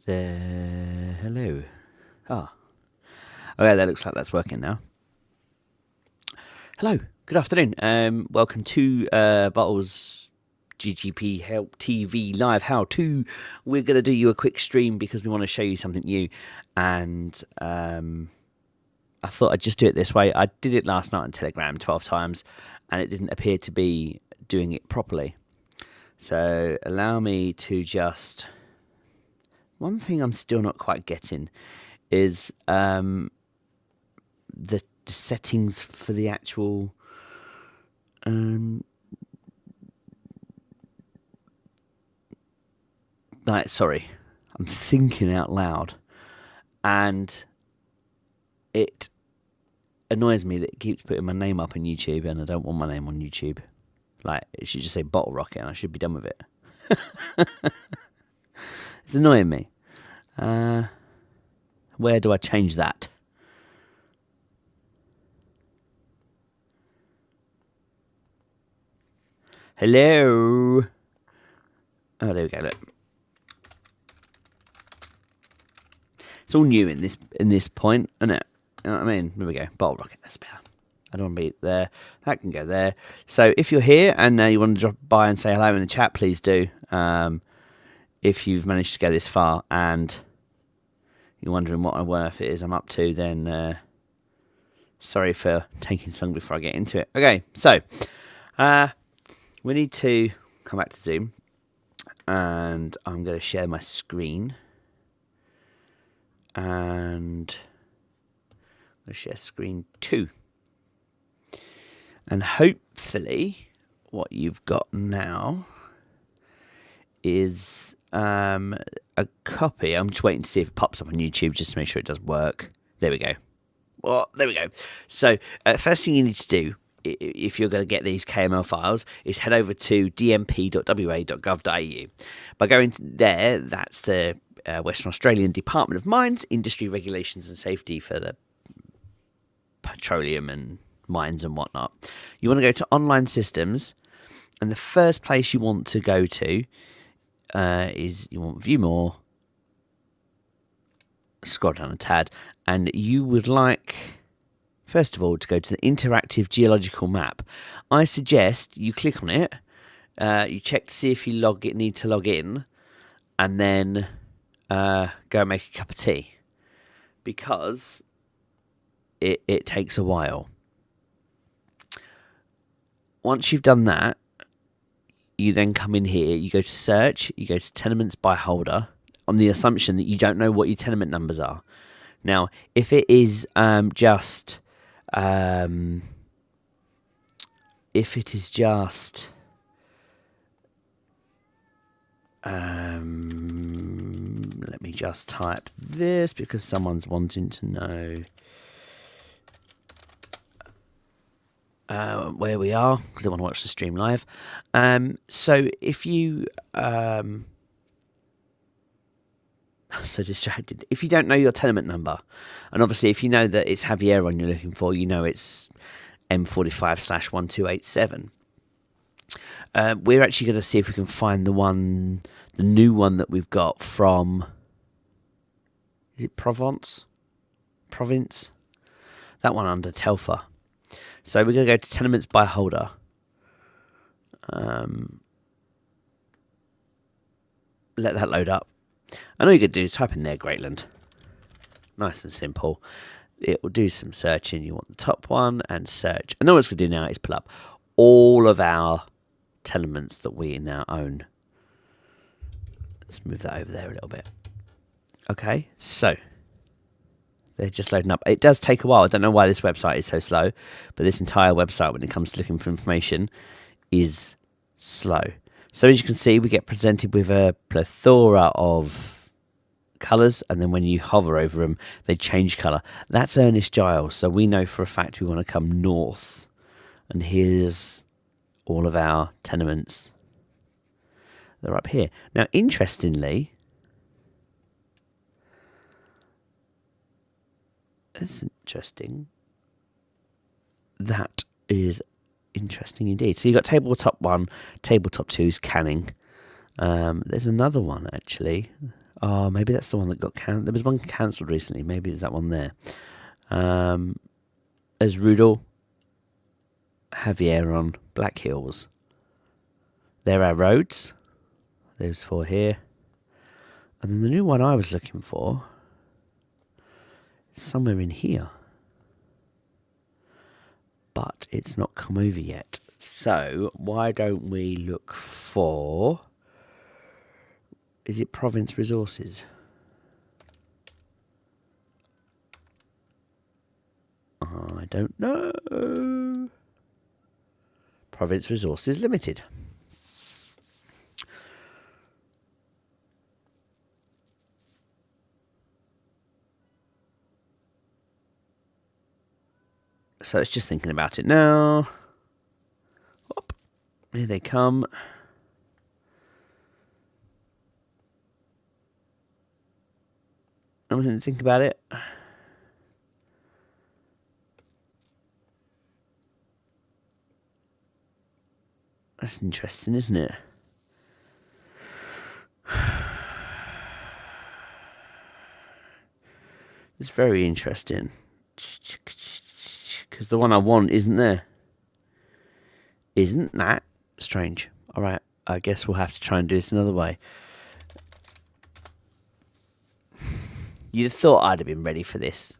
There. Hello. Ah. Oh yeah, that looks like that's working now. Hello. Good afternoon. Welcome to Bottles GGP Help TV Live How To. We're going to do you a quick stream because we want to show you something new, and I thought I'd just do it this way. I did it last night on Telegram 12 times, and it didn't appear to be doing it properly. So allow me to just... One thing I'm still not quite getting is the settings for the actual sorry, I'm thinking out loud, and it annoys me that it keeps putting my name up on YouTube, and I don't want my name on YouTube. Like, it should just say Bottle Rocket and I should be done with it. It's annoying me. Where do I change that? Hello. Oh, there we go. Look, it's all new in this point, isn't it? You know what I mean? There we go. Bottle Rocket. That's better. I don't want to be there. That can go there. So if you're here and you want to drop by and say hello in the chat, please do. If you've managed to go this far and you're wondering what on earth it is I'm up to, then sorry for taking so long before I get into it. Okay, so we need to come back to Zoom, and I'm going to share my screen, and I'm going to share screen 2. And hopefully what you've got now is a copy. I'm just waiting to see if it pops up on YouTube just to make sure it does work. There we go. Well, there we go. So first thing you need to do, if you're going to get these KML files, is head over to dmp.wa.gov.au. By going there, that's the Western Australian Department of Mines, Industry Regulations and Safety for the petroleum and mines and whatnot. You want to go to Online Systems, and the first place you want to go to is you want View More, scroll down a tad, and you would like, first of all, to go to the Interactive Geological Map. I suggest you click on it, you check to see if you need to log in, and then go and make a cup of tea, because it takes a while. Once you've done that, you then come in here, you go to search, you go to tenements by holder, on the assumption that you don't know what your tenement numbers are. Now, if it is just let me just type this because someone's wanting to know where we are, because I want to watch the stream live. So if you so distracted. If you don't know your tenement number, and obviously if you know that it's Javier on you're looking for, you know it's M45/1287. We're actually going to see if we can find the new one that we've got from, is it Province? That one under Telfer. So we're going to go to tenements by holder. Let that load up. And all you're going to do is type in there, Greatland. Nice and simple. It will do some searching. You want the top one and search. And all it's going to do now is pull up all of our tenements that we now own. Let's move that over there a little bit. Okay, so they're just loading up. It does take a while. I don't know why this website is so slow, but this entire website, when it comes to looking for information, is slow. So as you can see, we get presented with a plethora of colours, and then when you hover over them, they change colour. That's Ernest Giles, so we know for a fact we want to come north. And here's all of our tenements. They're up here. Now, interestingly, that's interesting. That is interesting indeed. So you've got tabletop 1, tabletop 2 is Canning. There's another one actually. Oh, maybe that's the one that got cancelled. There was one cancelled recently. Maybe it's that one there. There's Rudel, Javieron, Black Hills. There are roads. There's 4 here. And then the new one I was looking for is somewhere in here. But it's not come over yet. So why don't we look for... Is it Province Resources? I don't know. Province Resources Limited. So it's just thinking about it now. Hop. Here they come. I'm going to think about it. That's interesting, isn't it? It's very interesting. Because the one I want isn't there. Isn't that strange? Alright, I guess we'll have to try and do this another way. You'd have thought I'd have been ready for this.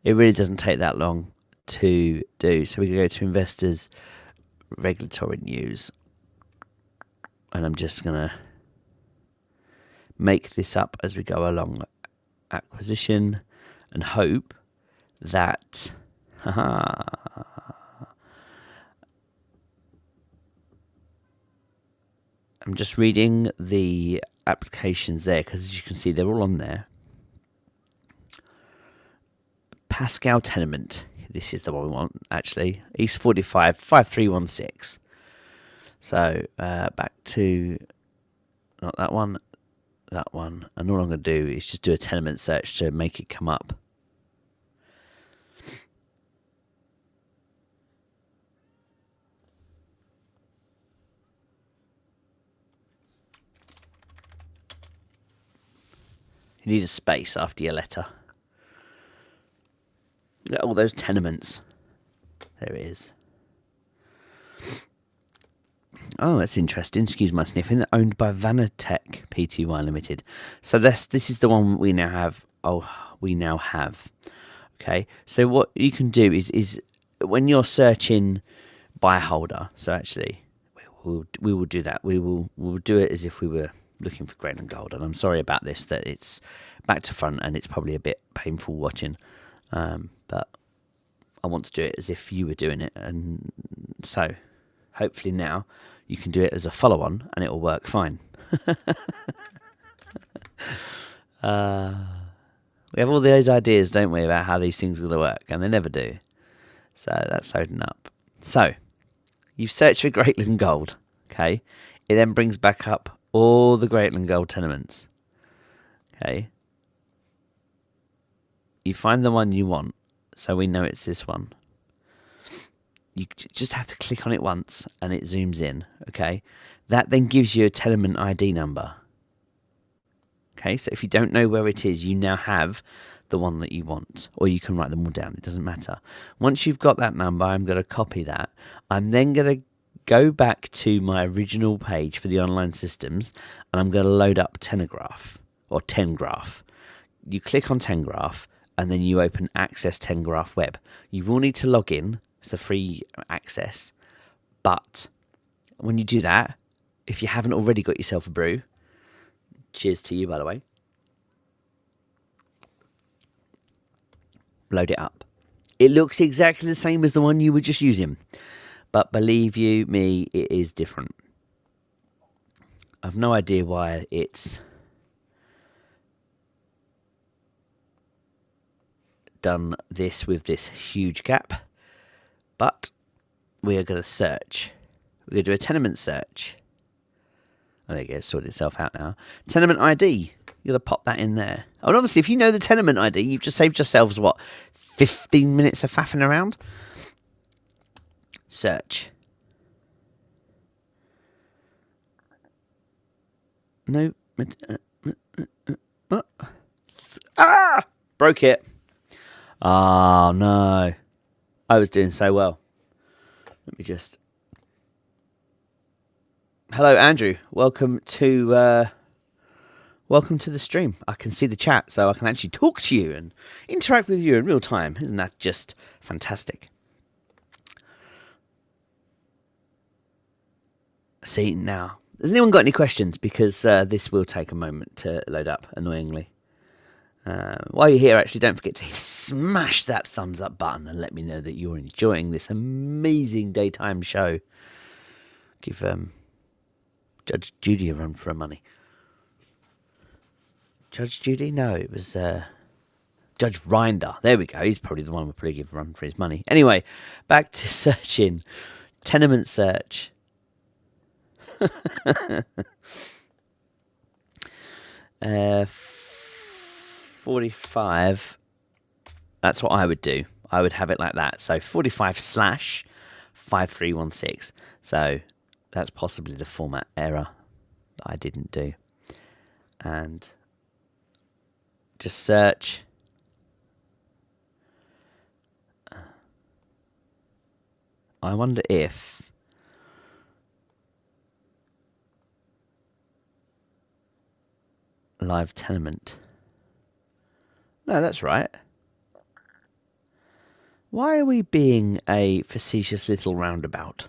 It really doesn't take that long to do. So we can go to Investors, Regulatory News. And I'm just going to make this up as we go along. Acquisition. And hope that... I'm just reading the applications there because as you can see they're all on there. Pascal Tenement. This is the one we want actually. East 45 5316. So back to not that one, that one. And all I'm going to do is just do a tenement search to make it come up. You need a space after your letter. Look at all those tenements. There it is. Oh, that's interesting. Excuse my sniffing. They're owned by Vanatech Pty Limited. So this is the one we now have. Oh, we now have. Okay. So what you can do is when you're searching by holder. So actually, we will do that. We'll do it as if we were looking for Grain and Gold. And I'm sorry about this, that it's back to front and it's probably a bit painful watching. But I want to do it as if you were doing it. And so hopefully now you can do it as a follow-on and it will work fine. We have all those ideas, don't we, about how these things are going to work, and they never do. So that's loading up. So you've searched for Greatland Gold, okay? It then brings back up all the Greatland Gold tenements, okay? You find the one you want, so we know it's this one. You just have to click on it once and it zooms in, okay? That then gives you a tenement ID number. Okay, so if you don't know where it is, you now have the one that you want, or you can write them all down. It doesn't matter. Once you've got that number, I'm going to copy that. I'm then going to go back to my original page for the online systems, and I'm going to load up Tengraph, or Tengraph. You click on Tengraph, and then you open Access Tengraph Web. You will need to log in. It's a free access. But when you do that, if you haven't already got yourself a brew, cheers to you, by the way. Load it up. It looks exactly the same as the one you were just using. But believe you me, it is different. I've no idea why it's done this with this huge gap. But we are going to search. We're going to do a tenement search. Oh, there you go, sorted itself out now. Tenement ID. You're going to pop that in there. Oh, and obviously, if you know the tenement ID, you've just saved yourselves, what, 15 minutes of faffing around? Search. No. Broke it. Oh, no. I was doing so well. Let me just... Hello, Andrew. Welcome to the stream. I can see the chat, so I can actually talk to you and interact with you in real time. Isn't that just fantastic? See, now, has anyone got any questions? Because this will take a moment to load up, annoyingly. While you're here, actually, don't forget to smash that thumbs up button and let me know that you're enjoying this amazing daytime show. Give Judge Judy a run for her money. Judge Judy? No, it was Judge Rinder. There we go. He's probably the one we'll probably give a run for his money. Anyway, back to searching. Tenement search. 45. That's what I would do. I would have it like that. So 45/5316. So that's possibly the format error that I didn't do. And just search. I wonder if live tenement. No, that's right. Why are we being a facetious little roundabout?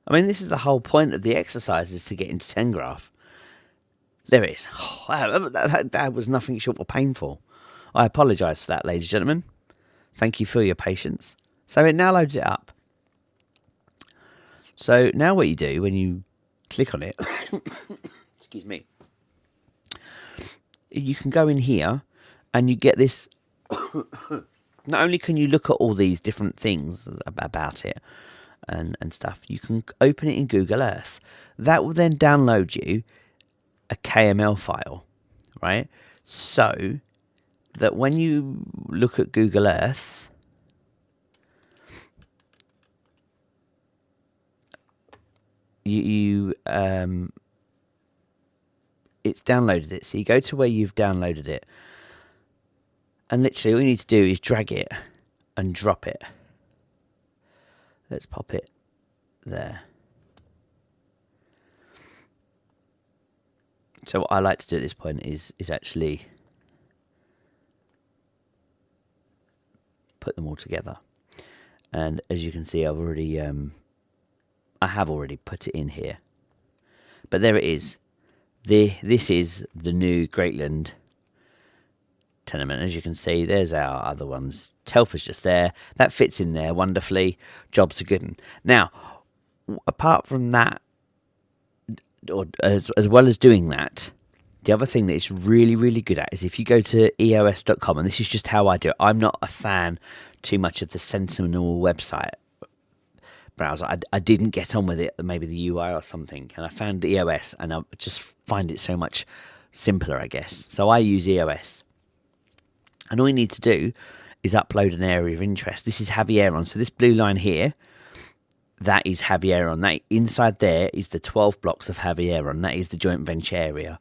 I mean, this is the whole point of the exercise, is to get into Tengraph. There it is. Oh, that was nothing short of painful. I apologise for that, ladies and gentlemen. Thank you for your patience. So it now loads it up. So now what you do when you click on it, excuse me, you can go in here and you get this. Not only can you look at all these different things about it and stuff, you can open it in Google Earth. That will then download you a KML file, right? So that when you look at Google Earth, it's downloaded it. So you go to where you've downloaded it, and literally all you need to do is drag it and drop it. Let's pop it there. So what I like to do at this point is actually put them all together. And as you can see, I've already I have already put it in here. But there it is. This is the new Greatland tenement. As you can see, there's our other ones. Telfer's just there. That fits in there wonderfully. Jobs are good. Now, apart from that, or as well as doing that, the other thing that it's really, really good at is if you go to eos.com, and this is just how I do it. I'm not a fan too much of the Sentinel website browser. I didn't get on with it, maybe the UI or something, and I found EOS, and I just find it so much simpler, I guess. So I use EOS, and all you need to do is upload an area of interest. This is Javieron, so this blue line here, that is Javieron. That inside there is the 12 blocks of Javieron. That is the joint venture area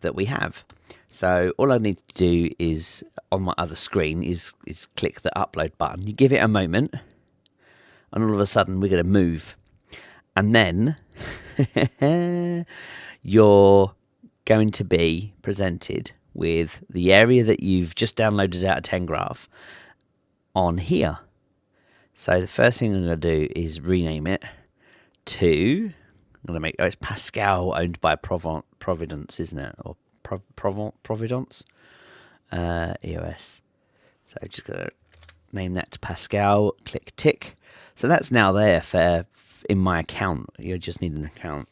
that we have. So all I need to do is, on my other screen, is click the upload button. You give it a moment, and all of a sudden we're going to move. And then you're going to be presented with the area that you've just downloaded out of Tengraph on here. So the first thing I'm going to do is rename it to, I'm going to make, it's Pascal, owned by Providence, isn't it? Or Providence? EOS. So I'm just going to name that to Pascal, click tick. So that's now there in my account. You just need an account.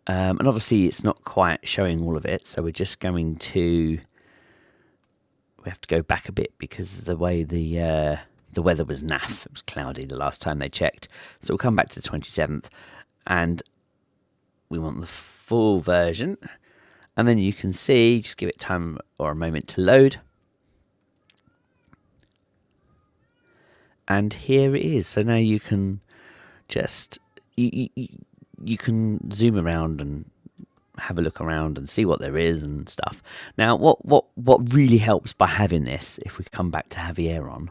And obviously it's not quite showing all of it, so we're just going to, we have to go back a bit because of the way the weather was naff. It was cloudy the last time they checked. So we'll come back to the 27th, and we want the full version. And then you can see, just give it time or a moment to load. And here it is. So now you can just, you can zoom around and have a look around and see what there is and stuff. Now, what really helps by having this, if we come back to Javier on,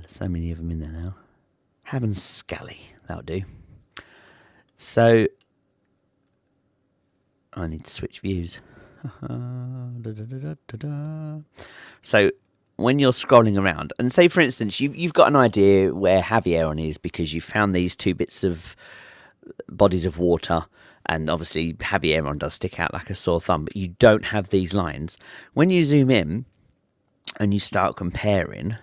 so many of them in there now. Having Scally, that'll do. So I need to switch views. So when you're scrolling around, and say for instance you've got an idea where Javier is because you found these two bits of bodies of water, and obviously Javier does stick out like a sore thumb, but you don't have these lines. When you zoom in and you start comparing,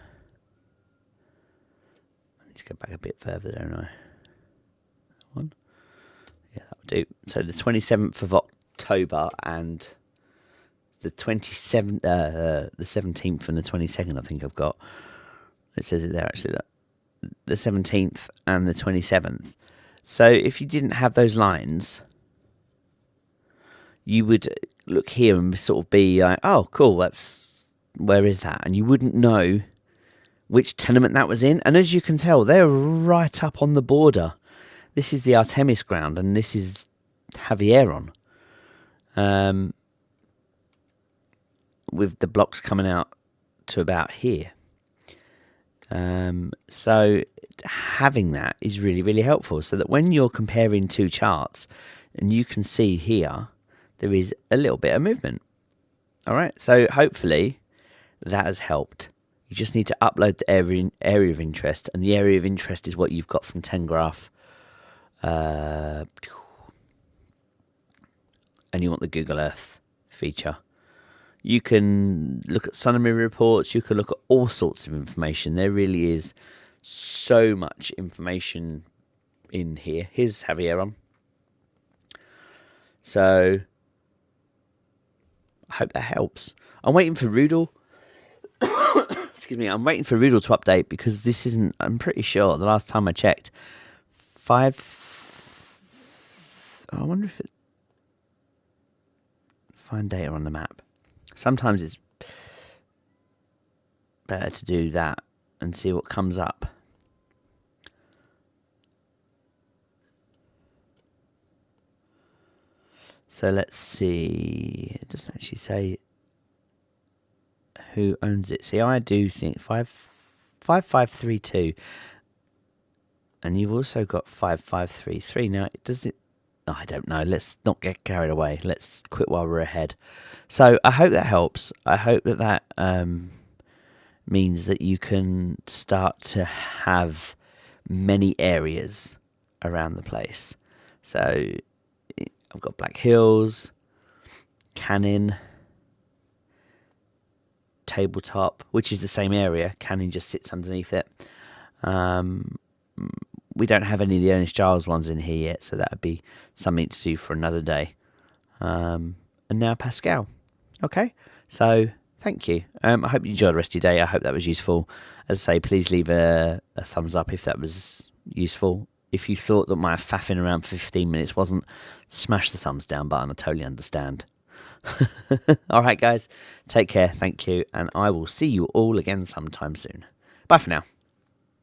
I need to go back a bit further, don't I? One, yeah, that'll do. So the 27th of October and the 27th, the 17th and the 22nd, I think I've got. It says it there actually. The 17th and the 27th. So if you didn't have those lines, you would look here and sort of be like, oh, cool, where is that? And you wouldn't know which tenement that was in. And as you can tell, they're right up on the border. This is the Artemis ground, and this is Javier. With the blocks coming out to about here. So having that is really, really helpful, so that when you're comparing two charts, and you can see here, there is a little bit of movement. All right, so hopefully that has helped. You just need to upload the area of interest, and the area of interest is what you've got from Tengraph. And you want the Google Earth feature. You can look at sun and moon reports. You can look at all sorts of information. There really is so much information in here. Here's Javier. So I hope that helps. I'm waiting for Rudel. Excuse me. I'm waiting for Rudel to update, because this isn't, I'm pretty sure the last time I checked, I wonder if it, find data on the map. Sometimes it's better to do that and see what comes up. So let's see. It doesn't actually say who owns it. See, I do think 5532, and you've also got 5533. Now, does it? Oh, I don't know. Let's not get carried away. Let's quit while we're ahead. So I hope that helps. I hope that means that you can start to have many areas around the place. So I've got Black Hills, Canning, Tabletop, which is the same area. Canning just sits underneath it. We don't have any of the Ernest Giles ones in here yet, so that would be something to do for another day. And now Pascal. Okay, so thank you. I hope you enjoyed the rest of your day. I hope that was useful. As I say, please leave a thumbs up if that was useful. If you thought that my faffing around for 15 minutes wasn't, smash the thumbs down button. I totally understand. All right, guys, take care. Thank you. And I will see you all again sometime soon. Bye for now.